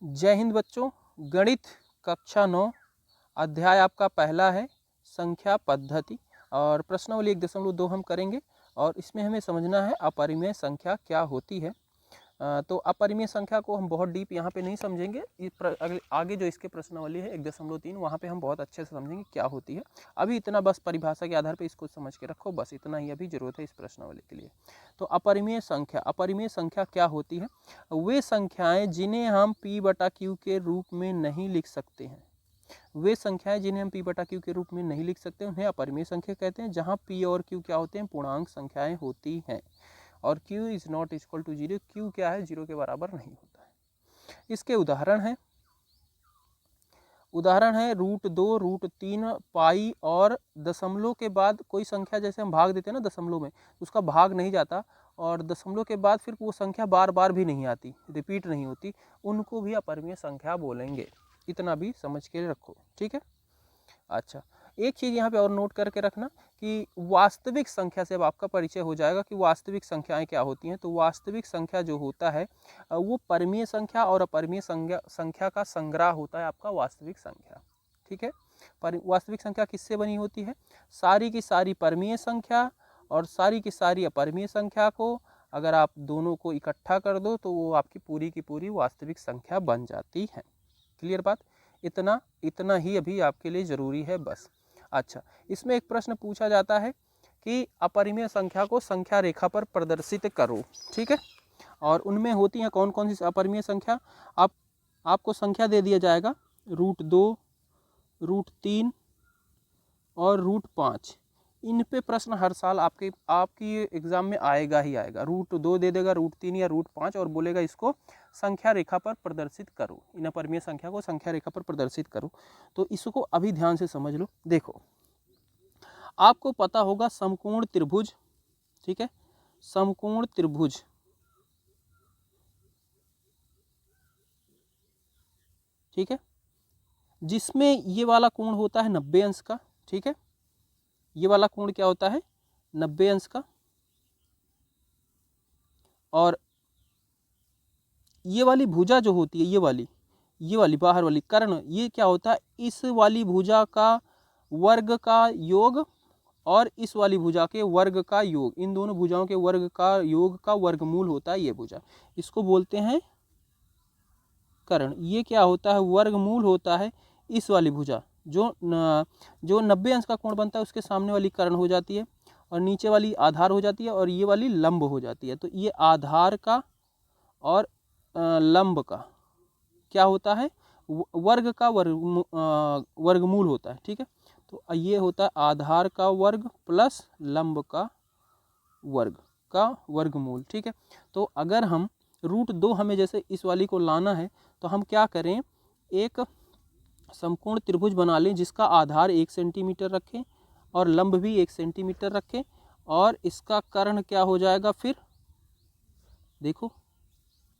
जय हिंद बच्चों। गणित कक्षा 9 अध्याय आपका पहला है संख्या पद्धति और प्रश्नावली 1.2 हम करेंगे और इसमें हमें समझना है अपरिमेय संख्या क्या होती है। तो अपरिमेय संख्या को हम बहुत डीप यहाँ पे नहीं समझेंगे। आगे जो इसके प्रश्नावली है 1.3 वहाँ पे हम बहुत अच्छे से समझेंगे क्या होती है। अभी इतना बस परिभाषा के आधार पे इसको समझ के रखो, बस इतना ही अभी जरूरत है इस प्रश्नावली के लिए। तो अपरिमेय संख्या क्या होती है? वे संख्याएं जिन्हें हम p/q के रूप में नहीं लिख सकते हैं, वे संख्याएं जिन्हें हम p/q के रूप में नहीं लिख सकते उन्हें अपरिमेय संख्या कहते हैं। जहां p और q क्या होते हैं? पूर्णांक संख्याएं होती हैं और q is not equal to 0, q क्या है? 0 के बराबर नहीं होता है। इसके उदाहरण है √2, √3, पाई और दशमलव के बाद कोई संख्या जैसे हम भाग देते हैं ना दशमलव में, उसका भाग नहीं जाता और दशमलव के बाद फिर वो संख्या बार बार भी नहीं आती, रिपीट नहीं होती, उनको भी अपरिमेय संख्या बोलेंगे। इतना भी समझ के रखो, ठीक है। अच्छा, एक चीज़ यहाँ पे और नोट करके रखना कि वास्तविक संख्या से अब आपका परिचय हो जाएगा कि वास्तविक संख्याएं क्या होती हैं। तो वास्तविक संख्या जो होता है वो परिमेय संख्या और अपरिमेय संख्या का संग्रह होता है आपका वास्तविक संख्या, ठीक है। वास्तविक संख्या किससे बनी होती है? सारी की सारी परिमेय संख्या और सारी की सारी अपरिमेय संख्या को अगर आप दोनों को इकट्ठा कर दो तो वो आपकी पूरी की पूरी वास्तविक संख्या बन जाती है। क्लियर बात? इतना ही अभी आपके लिए ज़रूरी है बस। अच्छा, इसमें एक प्रश्न पूछा जाता है कि अपरिमेय संख्या को संख्या रेखा पर प्रदर्शित करो, ठीक है। और उनमें होती हैं कौन कौन सी अपरिमेय संख्या? आपको संख्या दे दिया जाएगा √2, √3 और √5। इन पे प्रश्न हर साल आपकी एग्जाम में आएगा ही आएगा। √2 दे देगा, √3 या √5 और बोलेगा इसको संख्या रेखा पर प्रदर्शित करो, इन अपरिमेय संख्या को संख्या रेखा पर प्रदर्शित करो। तो इसको अभी ध्यान से समझ लो। देखो, आपको पता होगा समकोण त्रिभुज, ठीक है, समकोण त्रिभुज, ठीक है, जिसमें ये वाला कोण होता है 90 अंश का, ठीक है। ये वाला कोण क्या होता है? 90 अंश का। और ये वाली भुजा जो होती है, ये वाली बाहर वाली कर्ण, ये क्या होता है? इस वाली भुजा का वर्ग का योग और इस वाली भुजा के वर्ग का योग, इन दोनों भुजाओं के वर्ग का योग का वर्गमूल होता है ये भुजा, इसको बोलते हैं कर्ण। ये क्या होता है? वर्गमूल होता है इस वाली भुजा जो 90 अंश का कोण बनता है, उसके सामने वाली कर्ण हो जाती है और नीचे वाली आधार हो जाती है और ये वाली लंब हो जाती है। तो ये आधार का और लंब का क्या होता है? वर्ग का वर्गमूल होता है, ठीक है। तो ये होता है आधार का वर्ग प्लस लंब का वर्गमूल, ठीक है। तो अगर हम √2 हमें जैसे इस वाली को लाना है तो हम क्या करें? एक समकोण त्रिभुज बना लें जिसका आधार 1 सेंटीमीटर रखें और लंब भी 1 सेंटीमीटर रखें और इसका कर्ण क्या हो जाएगा? फिर देखो,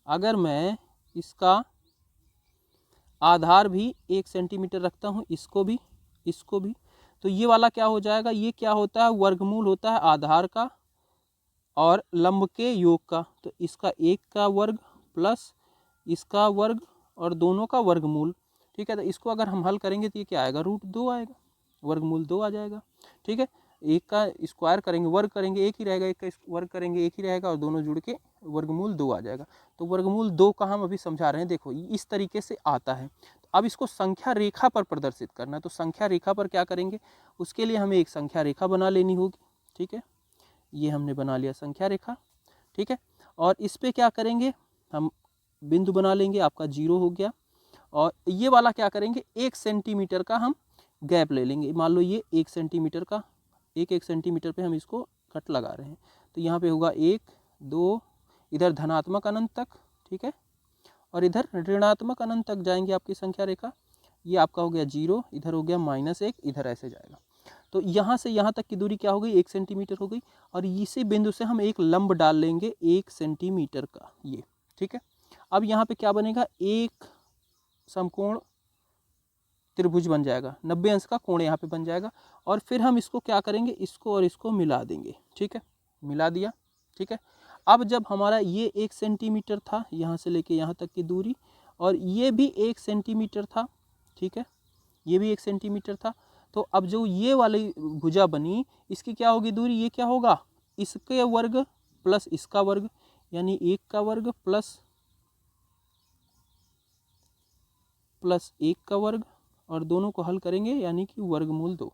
अगर मैं इसका आधार भी 1 सेंटीमीटर रखता हूँ, इसको भी, तो ये वाला क्या हो जाएगा? ये क्या होता है? वर्गमूल होता है आधार का और लंब के योग का। तो इसका 1 का वर्ग प्लस इसका वर्ग और दोनों का वर्गमूल, ठीक है। तो इसको अगर हम हल करेंगे तो ये क्या आएगा? √2 आएगा, वर्गमूल 2 आ जाएगा, ठीक है। एक का स्क्वायर करेंगे, वर्ग करेंगे, एक ही रहेगा, एक का वर्ग करेंगे, एक ही रहेगा और दोनों जुड़ के वर्गमूल 2 आ जाएगा। तो वर्गमूल 2 का हम अभी समझा रहे हैं। देखो, इस तरीके से आता है। तो अब इसको संख्या रेखा पर प्रदर्शित करना है। तो संख्या रेखा पर क्या करेंगे? उसके लिए हमें एक संख्या रेखा बना लेनी होगी, ठीक है। ये हमने बना लिया संख्या रेखा, ठीक है। और इस पे क्या करेंगे? हम बिंदु बना लेंगे, आपका 0 हो गया। और ये वाला क्या करेंगे? 1 सेंटीमीटर का हम गैप ले लेंगे। मान लो ये 1 सेंटीमीटर का, 1 सेंटीमीटर पे हम इसको कट लगा रहे हैं। तो यहाँ पे होगा 1, 2, इधर धनात्मक अनंत तक, ठीक है, और इधर ऋणात्मक अनंत तक जाएंगे आपकी संख्या रेखा। ये आपका हो गया 0, इधर हो गया -1, इधर ऐसे जाएगा। तो यहाँ से यहाँ तक की दूरी क्या हो गई? 1 सेंटीमीटर हो गई। और इसी बिंदु से हम एक लंब डाल लेंगे 1 सेंटीमीटर का, ये, ठीक है। अब यहाँ पे क्या बनेगा? एक समकोण त्रिभुज बन जाएगा, 90 अंश का कोण यहाँ पे बन जाएगा। और फिर हम इसको क्या करेंगे? इसको और इसको मिला देंगे, ठीक है, मिला दिया, ठीक है। अब जब हमारा ये 1 सेंटीमीटर था यहाँ से लेके यहाँ तक की दूरी और ये भी 1 सेंटीमीटर था, ठीक है, ये भी 1 सेंटीमीटर था। तो अब जो ये वाली भुजा बनी, इसकी क्या होगी दूरी, ये क्या होगा, इसके वर्ग प्लस इसका वर्ग, यानी 1 का वर्ग प्लस 1 का वर्ग, और दोनों को हल करेंगे यानी कि वर्गमूल 2,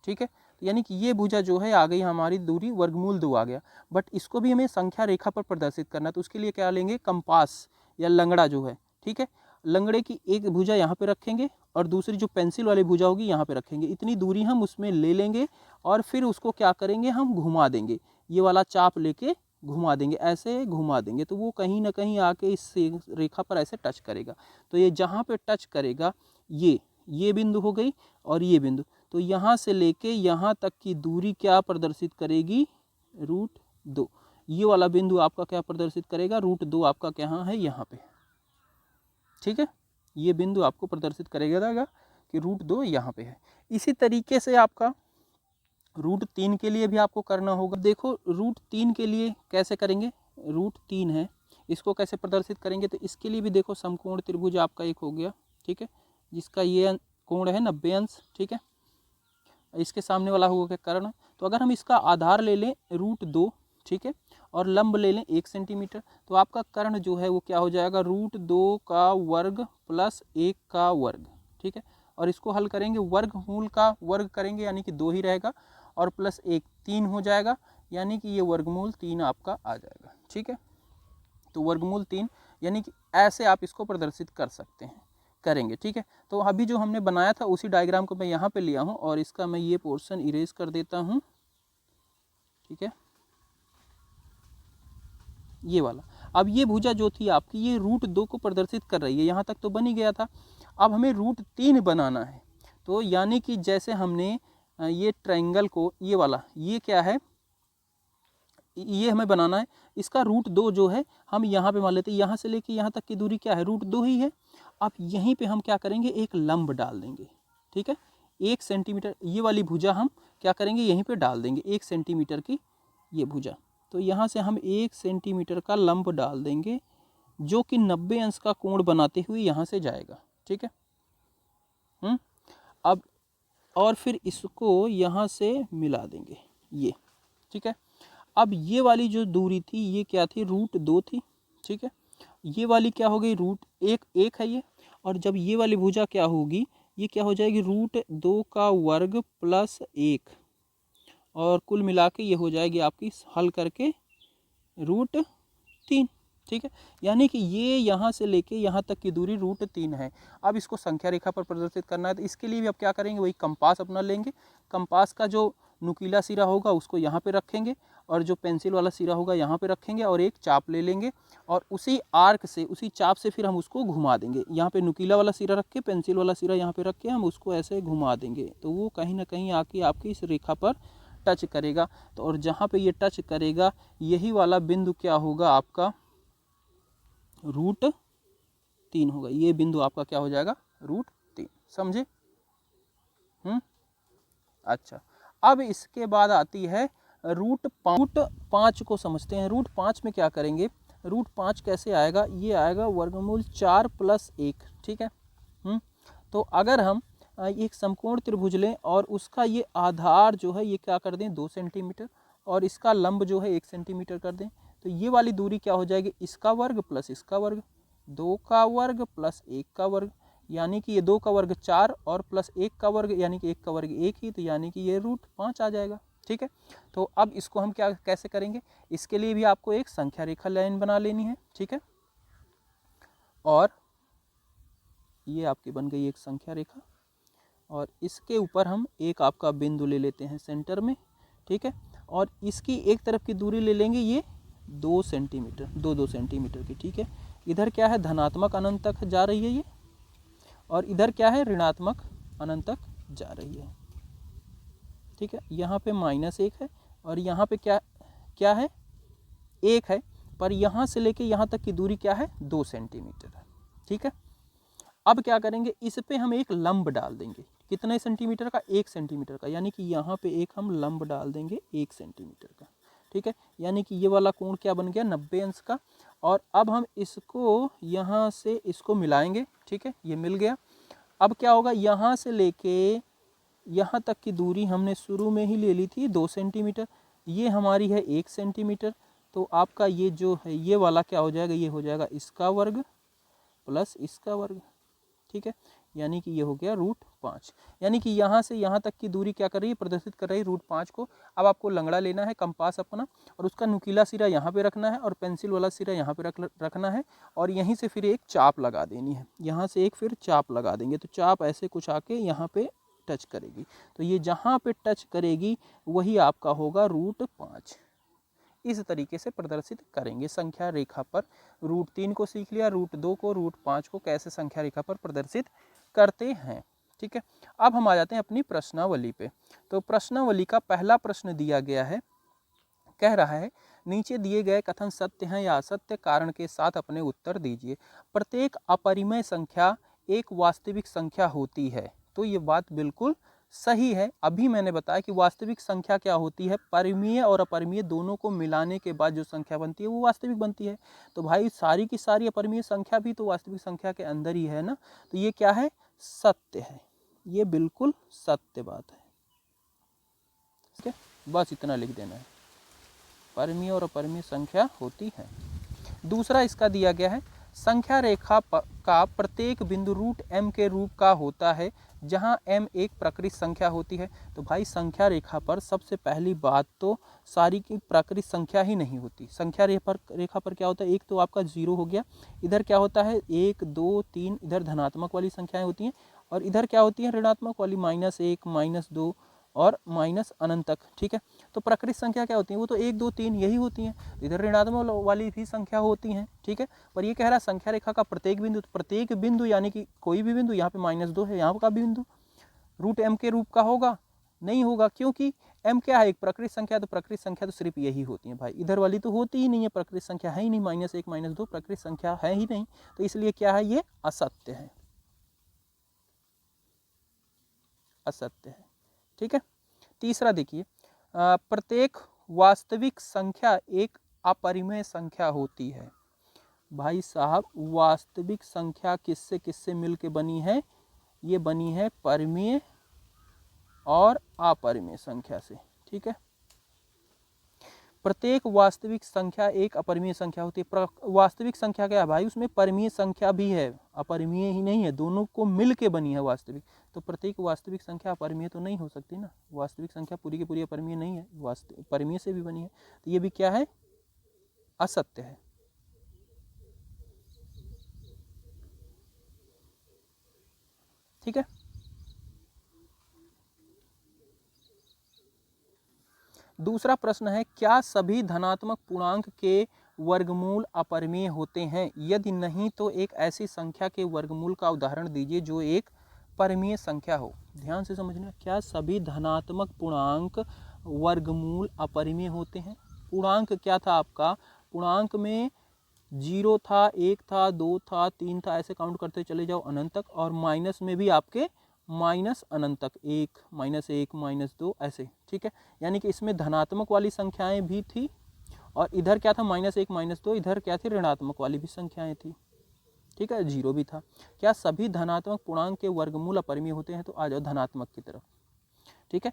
ठीक है। तो यानी कि ये भुजा जो है आ गई हमारी दूरी वर्गमूल 2 आ गया। बट इसको भी हमें संख्या रेखा पर प्रदर्शित करना है, तो उसके लिए क्या लेंगे, कंपास या लंगड़ा जो है, ठीक है। लंगड़े की एक भुजा यहाँ पे रखेंगे और दूसरी जो पेंसिल वाली भुजा होगी यहाँ पे रखेंगे, इतनी दूरी हम उसमें ले लेंगे और फिर उसको क्या करेंगे, हम घुमा देंगे, ये वाला चाप लेके घुमा देंगे, ऐसे घुमा देंगे, तो वो कहीं ना कहीं आके इस रेखा पर ऐसे टच करेगा। तो ये जहाँ पे टच करेगा, ये बिंदु हो गई और ये बिंदु, तो यहाँ से लेके यहाँ तक की दूरी क्या प्रदर्शित करेगी, √2। ये वाला बिंदु आपका क्या प्रदर्शित करेगा, √2 आपका क्या है, यहाँ पे, ठीक है। ये बिंदु आपको प्रदर्शित करेगा कि √2 यहाँ पे है। इसी तरीके से आपका √3 के लिए भी आपको करना होगा। देखो √3 के लिए कैसे करेंगे, √3 है, इसको कैसे प्रदर्शित करेंगे, तो इसके लिए भी देखो समकोण त्रिभुज आपका एक हो गया, ठीक है, जिसका ये कोण है 90 अंश, ठीक है। इसके सामने वाला होगा कर्ण। तो अगर हम इसका आधार ले लें √2, ठीक है, और लंब ले लें 1 सेंटीमीटर, तो आपका कर्ण जो है वो क्या हो जाएगा, √2 का वर्ग प्लस 1 का वर्ग, ठीक है। और इसको हल करेंगे, वर्गमूल का वर्ग करेंगे यानी कि 2 ही रहेगा, और प्लस 1 3 हो जाएगा, यानी कि ये वर्गमूल 3 आपका आ जाएगा, ठीक है। तो वर्गमूल 3 यानी कि ऐसे आप इसको प्रदर्शित कर सकते हैं, करेंगे, ठीक है। तो अभी जो हमने बनाया था उसी डायग्राम को मैं यहाँ पे लिया हूँ और इसका मैं ये पोर्शन इरेज कर देता हूँ, ठीक है, ये वाला। अब ये भुजा जो थी आपकी, ये √2 को प्रदर्शित कर रही है, यहाँ तक तो बन ही गया था। अब हमें √3 बनाना है, तो यानी कि जैसे हमने ये ट्रायंगल को, ये वाला, ये क्या है, ये हमें बनाना है, इसका √2 जो है हम यहाँ पे मान लेते हैं, यहाँ से लेके यहाँ तक की दूरी क्या है, √2 ही है। अब यहीं पे हम क्या करेंगे, एक लंब डाल देंगे, ठीक है, 1 सेंटीमीटर, ये वाली भुजा हम क्या करेंगे, यहीं पे डाल देंगे 1 सेंटीमीटर की ये भुजा। तो यहाँ से हम 1 सेंटीमीटर का लंब डाल देंगे, जो कि 90 अंश का कोण बनाते हुए यहाँ से जाएगा, ठीक है। अब और फिर इसको यहाँ से मिला देंगे, ये, ठीक है। अब ये वाली जो दूरी थी ये क्या थी, √2 थी, ठीक है। ये वाली क्या हो गई, √1 है ये, और जब ये वाली भुजा क्या होगी, ये क्या हो जाएगी, √2 का वर्ग प्लस 1, और कुल मिला के ये हो जाएगी आपकी हल करके √3, ठीक है। यानी कि ये यहाँ से लेके यहाँ तक की दूरी √3 है। अब इसको संख्या रेखा पर प्रदर्शित करना है, तो इसके लिए भी अब क्या करेंगे, वही कंपास अपना लेंगे, कंपास का जो नुकीला सिरा होगा उसको यहाँ पे रखेंगे, और जो पेंसिल वाला सिरा होगा यहाँ पे रखेंगे, और एक चाप ले लेंगे, और उसी आर्क से, उसी चाप से फिर हम उसको घुमा देंगे। यहाँ पे नुकीला वाला सिरा रख के, पेंसिल वाला सिरा यहाँ पे रख के हम उसको ऐसे घुमा देंगे, तो वो कहीं ना कहीं आके आपकी इस रेखा पर टच करेगा। तो और जहाँ पे ये टच करेगा, यही वाला बिंदु क्या होगा आपका, √3 होगा। ये बिंदु आपका क्या हो जाएगा, √3, समझे। अच्छा, अब इसके बाद आती है √5 को समझते हैं। √5 में क्या करेंगे, √5 कैसे आएगा, ये आएगा वर्गमूल 4 + 1, ठीक है। तो अगर हम एक समकोण त्रिभुज लें और उसका ये आधार जो है ये क्या कर दें, 2 सेंटीमीटर, और इसका लंब जो है 1 सेंटीमीटर कर दें, तो ये वाली दूरी क्या हो जाएगी, इसका वर्ग प्लस इसका वर्ग, 2 का वर्ग प्लस 1 का वर्ग, यानी कि ये 2 का वर्ग 4 और प्लस 1 का वर्ग यानी कि 1 का वर्ग 1 ही, तो यानी कि ये √5 आ जाएगा, ठीक है। तो अब इसको हम क्या कैसे करेंगे, इसके लिए भी आपको एक संख्या रेखा लाइन बना लेनी है, ठीक है। और ये आपकी बन गई एक संख्या रेखा, और इसके ऊपर हम एक आपका बिंदु ले लेते हैं सेंटर में, ठीक है। और इसकी एक तरफ की दूरी ले लेंगे ये 2 सेंटीमीटर, 2 सेंटीमीटर की, ठीक है। इधर क्या है, धनात्मक अनंत तक जा रही है ये, और इधर क्या है, ऋणात्मक अनंत तक जा रही है, ठीक है। यहाँ पे -1 है और यहाँ पे क्या है, 1 है, पर यहाँ से लेके यहाँ तक की दूरी क्या है, 2 सेंटीमीटर है, ठीक है। अब क्या करेंगे, इस पे हम एक लंब डाल देंगे, कितने सेंटीमीटर का, 1 सेंटीमीटर का, यानी कि यहाँ पे एक हम लंब डाल देंगे 1 सेंटीमीटर का, ठीक है, यानी कि ये वाला कोण क्या बन गया 90 अंश का। और अब हम इसको यहाँ से इसको मिलाएंगे, ठीक है, ये मिल गया। अब क्या होगा, यहाँ से लेके यहाँ तक की दूरी हमने शुरू में ही ले ली थी 2 सेंटीमीटर, ये हमारी है 1 सेंटीमीटर। तो आपका ये जो है ये वाला क्या हो जाएगा, ये हो जाएगा इसका वर्ग प्लस इसका वर्ग, ठीक है, यानी कि ये हो गया √5। यानी कि यहाँ से यहाँ तक की दूरी क्या कर रही है, प्रदर्शित कर रही है √5 को। अब आपको लंगड़ा लेना है कंपास अपना, और उसका नुकीला सिरा यहाँ पे रखना है और पेंसिल वाला सिरा यहाँ पे रखना है, और यहीं से फिर एक चाप लगा देनी है, यहाँ से एक फिर चाप लगा देंगे। तो चाप ऐसे कुछ आके यहाँ पे टच करेगी, तो ये जहाँ पे टच करेगी वही आपका होगा √5। इस तरीके से प्रदर्शित करेंगे संख्या रेखा पर। √3 को सीख लिया, √2 को, √5 को कैसे संख्या रेखा पर प्रदर्शित करते हैं, ठीक है। अब हम आ जाते हैं अपनी प्रश्नावली पे। तो प्रश्नावली का पहला प्रश्न दिया गया है, कह रहा है नीचे दिए गए कथन सत्य हैं या असत्य, कारण के साथ अपने उत्तर दीजिए। प्रत्येक अपरिमेय संख्या एक वास्तविक संख्या होती है। तो ये बात बिल्कुल सही है। अभी मैंने बताया कि वास्तविक संख्या क्या होती है, परिमेय और अपरिमेय दोनों को मिलाने के बाद जो संख्या बनती है वो वास्तविक बनती है। तो भाई सारी की सारी अपरिमेय संख्या भी तो वास्तविक संख्या के अंदर ही है ना, तो ये क्या है, सत्य है, ये बिल्कुल सत्य बात है। ठीक है, बस इतना लिख देना है, परिमेय और अपरिमेय संख्या होती है। दूसरा इसका दिया गया है, संख्या रेखा का प्रत्येक बिंदु √m के रूप का होता है, जहां m एक प्रकृत संख्या होती है। तो भाई संख्या रेखा पर सबसे पहली बात तो सारी की प्रकृत संख्या ही नहीं होती। संख्या रेखा पर क्या होता है, एक तो आपका 0 हो गया, इधर क्या होता है 1 2 3, इधर धनात्मक वाली संख्याएं होती हैं, और इधर क्या होती है ऋणात्मक वाली -1 -2 और माइनस अनंत तक, ठीक है। तो प्रकृत संख्या क्या होती है, वो तो 1 2 3 यही होती हैं, इधर ऋणात्मक वाली भी संख्या होती हैं, ठीक है। पर ये कह रहा है संख्या रेखा का प्रत्येक बिंदु, प्रत्येक बिंदु यानी कि कोई भी बिंदु, यहाँ पे -2 है, यहाँ का बिंदु √m के रूप का होगा, नहीं होगा, क्योंकि m क्या है, एक प्रकृत संख्या, तो प्रकृत संख्या तो सिर्फ यही होती है भाई, इधर वाली तो होती ही नहीं है, प्रकृत संख्या है ही नहीं, -1 -2 प्रकृत संख्या है ही नहीं, तो इसलिए क्या है, ये असत्य है, असत्य है, ठीक है। तीसरा देखिए, प्रत्येक वास्तविक संख्या एक अपरिमेय संख्या होती है। भाई साहब वास्तविक संख्या किससे किससे मिलके बनी है, ये बनी है परिमेय और अपरिमेय संख्या से, ठीक है। प्रत्येक वास्तविक संख्या एक अपरिमेय संख्या होती है। वास्तविक संख्या क्या है भाई, उसमें परिमेय संख्या भी है, अपरिमेय ही नहीं है, दोनों को मिल के बनी है वास्तविक। तो प्रत्येक वास्तविक संख्या अपरिमेय तो नहीं हो सकती ना, वास्तविक संख्या पूरी की पूरी अपरिमेय नहीं है, वास्तविक परिमेय से भी बनी है, तो ये भी क्या है, असत्य है, ठीक है। दूसरा प्रश्न है, क्या सभी धनात्मक पूर्णांक के वर्गमूल अपरिमेय होते हैं, यदि नहीं तो एक ऐसी संख्या के वर्गमूल का उदाहरण दीजिए जो एक परिमेय संख्या हो। ध्यान से समझना, क्या सभी धनात्मक पूर्णांक वर्गमूल अपरिमेय होते हैं। पूर्णांक क्या था आपका, पूर्णांक में 0 था, 1 था, 2 था, 3 था, ऐसे काउंट करते चले जाओ अनंत तक, और माइनस में भी आपके माइनस अनंत तक, 1 -1 -2 ऐसे, ठीक है। यानी कि इसमें धनात्मक वाली संख्याएं भी थी, और इधर क्या था -1 -2, इधर क्या थी ऋणात्मक वाली भी संख्याएं थी, ठीक है, 0 भी था। क्या सभी धनात्मक पूर्णांक के वर्गमूल अपरिमेय होते हैं, तो आ जाओ धनात्मक की तरफ, ठीक है।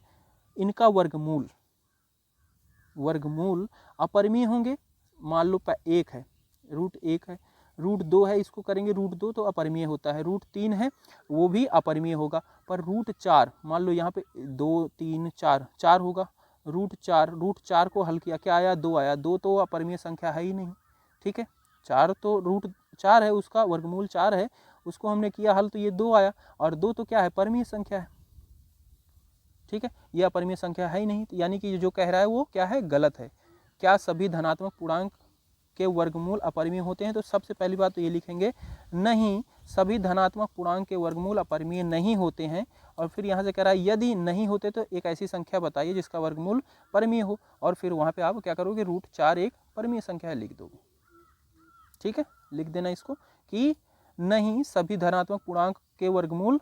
इनका वर्गमूल अपरिमेय होंगे। मान लो 1 है, √1 है, √2 है, इसको करेंगे √2 तो अपरिमेय होता है, √3 है वो भी अपरिमेय होगा, पर √4 मान लो यहाँ पे 2 3 4 होगा, √4 को हल किया, क्या आया, 2 आया, 2 तो अपरिमेय संख्या है ही नहीं, ठीक है। 4 तो √4 है, उसका वर्गमूल 4 है, उसको हमने किया हल तो ये 2 आया, और 2 तो क्या है, परिमेय संख्या है, ठीक है, ये अपरिमेय संख्या है ही नहीं, यानी कि जो कह रहा है वो क्या है, गलत है। क्या सभी धनात्मक पूर्णांक के वर्गमूल अपरिमेय होते हैं, तो सबसे पहली बात तो ये लिखेंगे, नहीं सभी धनात्मक पूर्णांक के वर्गमूल अपरिमेय नहीं होते हैं। और फिर यहाँ से कह रहा है यदि नहीं होते तो एक ऐसी संख्या बताइए जिसका वर्गमूल परिमेय हो, और फिर वहाँ पे आप क्या करोगे, √4 एक परिमेय संख्या है लिख दोगे, ठीक है। लिख देना इसको कि नहीं सभी धनात्मक पूर्णांक के वर्गमूल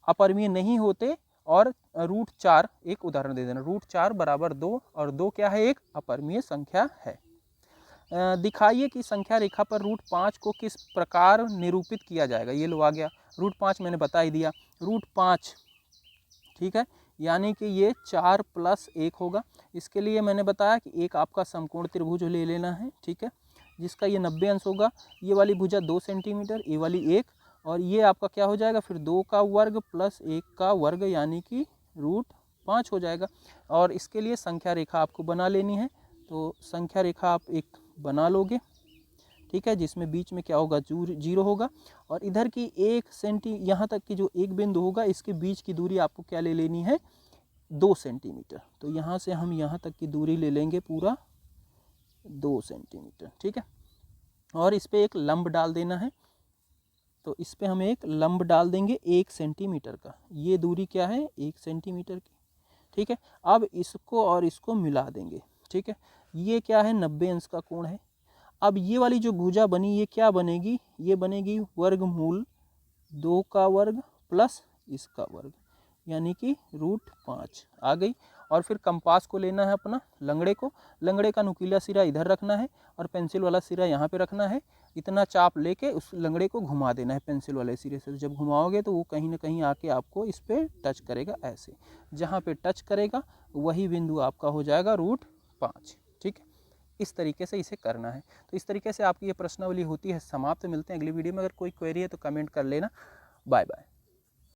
अपरिमेय नहीं होते, और रूट 4 एक उदाहरण दे देना, रूट 4 बराबर 2 और 2 क्या है, एक अपरिमेय संख्या है। दिखाइए कि संख्या रेखा पर रूट 5 को किस प्रकार निरूपित किया जाएगा। ये लो आ गया रूट 5, मैंने बता ही दिया रूट 5, ठीक है, यानी कि ये 4 + 1 होगा। इसके लिए मैंने बताया कि एक आपका समकोण त्रिभुज ले लेना है, ठीक है, जिसका ये 90 अंश होगा। ये वाली भुजा 2 सेंटीमीटर, ये वाली 1, और ये आपका क्या हो जाएगा फिर 2 का वर्ग + 1 का वर्ग यानी कि रूट 5 हो जाएगा। और इसके लिए संख्या रेखा आपको बना लेनी है, तो संख्या रेखा आप एक बना लोगे, ठीक है, जिसमें बीच में क्या होगा, 0 होगा, और इधर की 1 सेंटी यहाँ तक की जो एक बिंदु होगा इसके बीच की दूरी आपको क्या ले लेनी है, 2 सेंटीमीटर। तो यहाँ से हम यहाँ तक की दूरी ले लेंगे पूरा 2 सेंटीमीटर, ठीक है, और इस पर एक लंब डाल देना है। तो इस पर हम एक लंब डाल देंगे 1 सेंटीमीटर का, ये दूरी क्या है, 1 सेंटीमीटर की, ठीक है। अब इसको और इसको मिला देंगे, ठीक है, ये क्या है, 90 अंश का कोण है। अब ये वाली जो भुजा बनी ये क्या बनेगी, ये बनेगी वर्गमूल 2 का वर्ग प्लस इसका वर्ग, यानी कि रूट 5 आ गई। और फिर कंपास को लेना है अपना लंगड़े को, लंगड़े का नुकीला सिरा इधर रखना है और पेंसिल वाला सिरा यहाँ पे रखना है। इतना चाप लेके उस लंगड़े को घुमा देना है पेंसिल वाले सिरे से। जब घुमाओगे तो वो कहीं ना कहीं आके आपको इस पर टच करेगा, ऐसे जहाँ पे टच करेगा वही बिंदु आपका हो जाएगा रूट 5, ठीक है। इस तरीके से इसे करना है। तो इस तरीके से आपकी ये प्रश्नावली होती है समाप्त। मिलते हैं अगली वीडियो में। अगर कोई क्वेरी है तो कमेंट कर लेना। Bye bye.